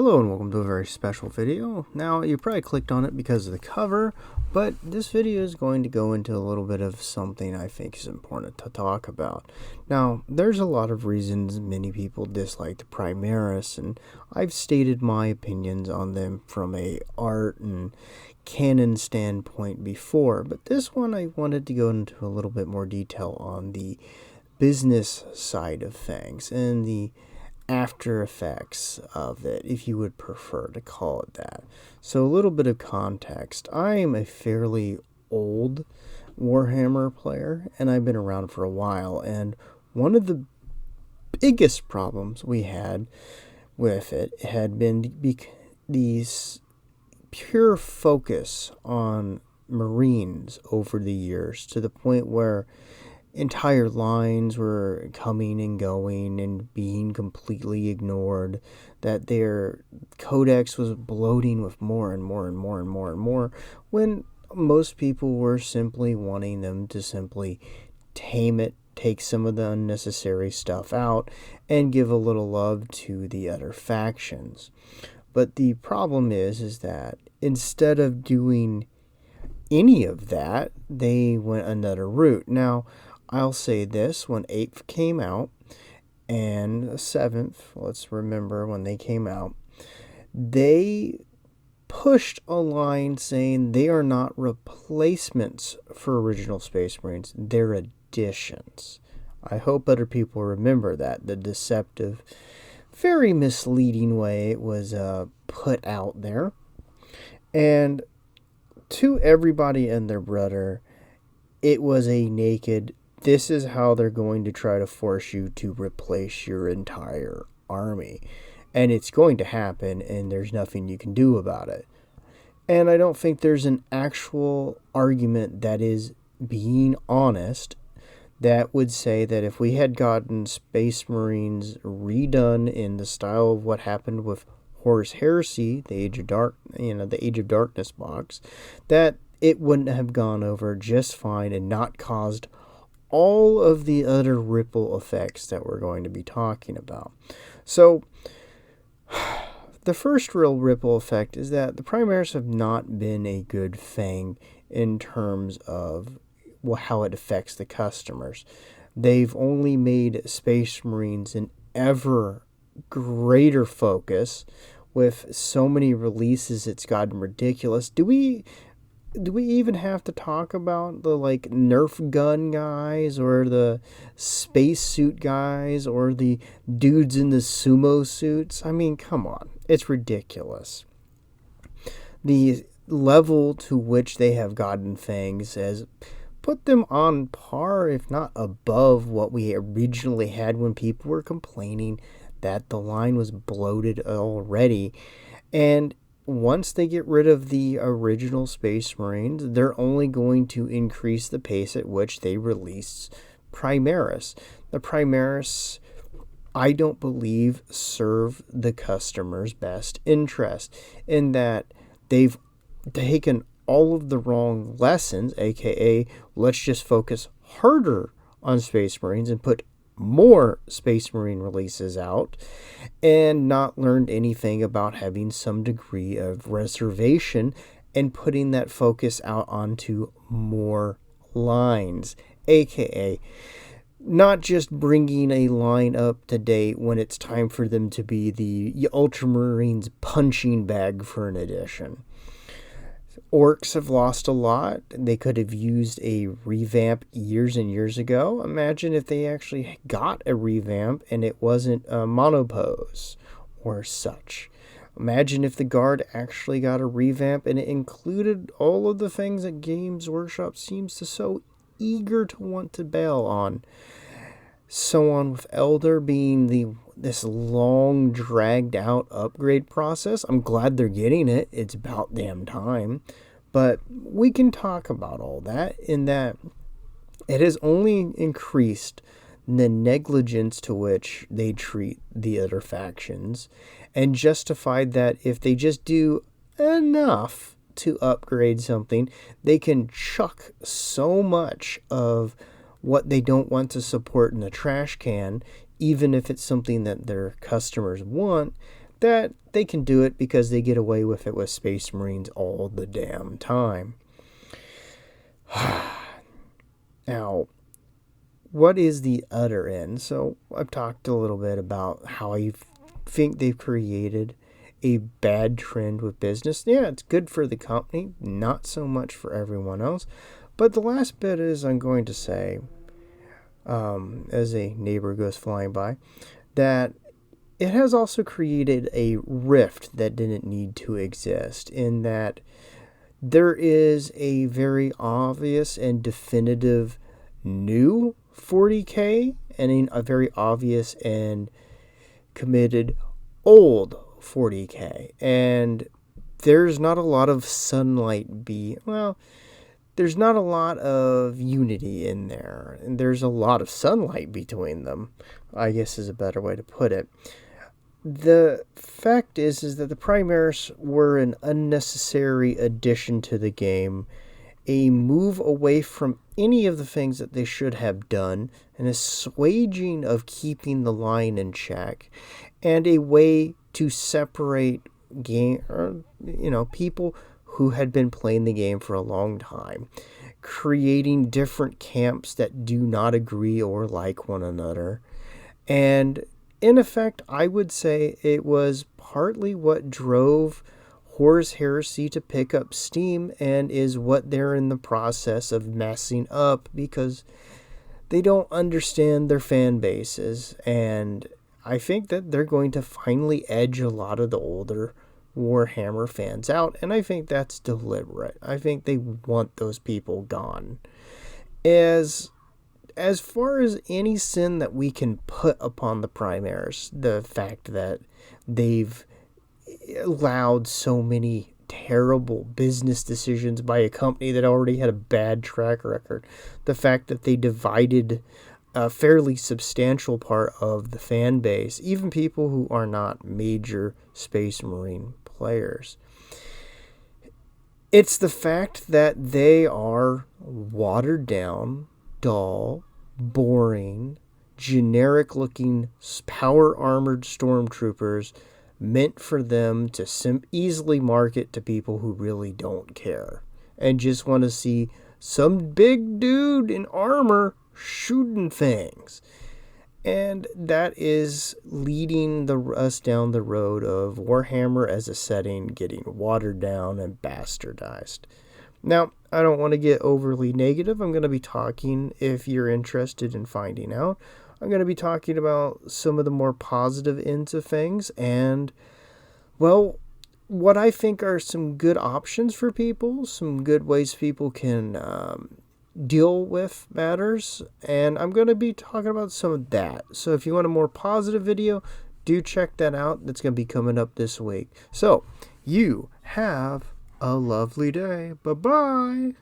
Hello and welcome to a very special video. Now, you probably clicked on it because of the cover, but this video is going to go into a little bit of something I think is important to talk about. Now, there's a lot of reasons many people dislike the Primaris, and I've stated my opinions on them from a art and canon standpoint before, but this one I wanted to go into a little bit more detail on the business side of things and the after effects of it, if you would prefer to call it that. So a little bit of context. I am a fairly old Warhammer player, and I've been around for a while, and one of the biggest problems we had with it had been these pure focus on Marines over the years, to the point where entire lines were coming and going and being completely ignored, that their codex was bloating with more and more and more and more and more, when most people were simply wanting them to simply tame it, take some of the unnecessary stuff out, and give a little love to the other factions. But the problem is that instead of doing any of that, they went another route. Now, I'll say this, when 8th came out, and 7th, let's remember when they came out, they pushed a line saying they are not replacements for original Space Marines, they're additions. I hope other people remember that, the deceptive, very misleading way it was put out there. And to everybody and their brother, it was a naked, this is how they're going to try to force you to replace your entire army. And it's going to happen, and there's nothing you can do about it. And I don't think there's an actual argument that is being honest that would say that if we had gotten Space Marines redone in the style of what happened with Horus Heresy, the Age of Darkness box, that it wouldn't have gone over just fine and not caused all of the other ripple effects that we're going to be talking about. So, the first real ripple effect is that the Primaris have not been a good thing in terms of how it affects the customers. They've only made Space Marines an ever greater focus. With so many releases, it's gotten ridiculous. Do we even have to talk about the Nerf gun guys, or the spacesuit guys, or the dudes in the sumo suits? I mean, come on. It's ridiculous. The level to which they have gotten things has put them on par, if not above, what we originally had when people were complaining that the line was bloated already. And once they get rid of the original Space Marines, they're only going to increase the pace at which they release Primaris. The Primaris, I don't believe, serve the customer's best interest, in that they've taken all of the wrong lessons, aka let's just focus harder on Space Marines and put more Space Marine releases out, and not learned anything about having some degree of reservation and putting that focus out onto more lines, aka not just bringing a line up to date when it's time for them to be the Ultramarines punching bag for an edition. Orcs have lost a lot. They could have used a revamp years and years ago. Imagine if they actually got a revamp and it wasn't a monopose or such. Imagine if the Guard actually got a revamp and it included all of the things that Games Workshop seems to so eager to want to bail on. So on with Elder being this long, dragged-out upgrade process. I'm glad they're getting it. It's about damn time. But we can talk about all that, in that it has only increased the negligence to which they treat the other factions, and justified that if they just do enough to upgrade something, they can chuck so much of what they don't want to support in the trash can, even if it's something that their customers want, that they can do it because they get away with it with Space Marines all the damn time. Now, what is the other end? So I've talked a little bit about how I think they've created a bad trend with business. Yeah, it's good for the company, not so much for everyone else. But the last bit is I'm going to say, as a neighbor goes flying by, that it has also created a rift that didn't need to exist, in that there is a very obvious and definitive new 40K and a very obvious and committed old 40K. And there's not a lot of there's not a lot of unity in there. And there's a lot of sunlight between them, I guess is a better way to put it. The fact is that the Primaris were an unnecessary addition to the game, a move away from any of the things that they should have done, an assuaging of keeping the line in check, and a way to separate people who had been playing the game for a long time, creating different camps that do not agree or like one another. And in effect, I would say it was partly what drove Horus Heresy to pick up steam, and is what they're in the process of messing up because they don't understand their fan bases. And I think that they're going to finally edge a lot of the older Warhammer fans out, and I think that's deliberate. I think they want those people gone. As far as any sin that we can put upon the Primaris, the fact that they've allowed so many terrible business decisions by a company that already had a bad track record, the fact that they divided a fairly substantial part of the fan base, even people who are not major Space Marine players. It's the fact that they are watered down, dull, boring, generic-looking, power-armored stormtroopers meant for them to easily market to people who really don't care and just want to see some big dude in armor shooting things. And that is leading us down the road of Warhammer as a setting getting watered down and bastardized. Now, I don't want to get overly negative. I'm going to be talking, if you're interested in finding out, I'm going to be talking about some of the more positive ends of things and, well, what I think are some good options for people, some good ways people can deal with matters, and I'm going to be talking about some of that. So if you want a more positive video, do check that out. That's going to be coming up this week. So, you have a lovely day. Bye-bye.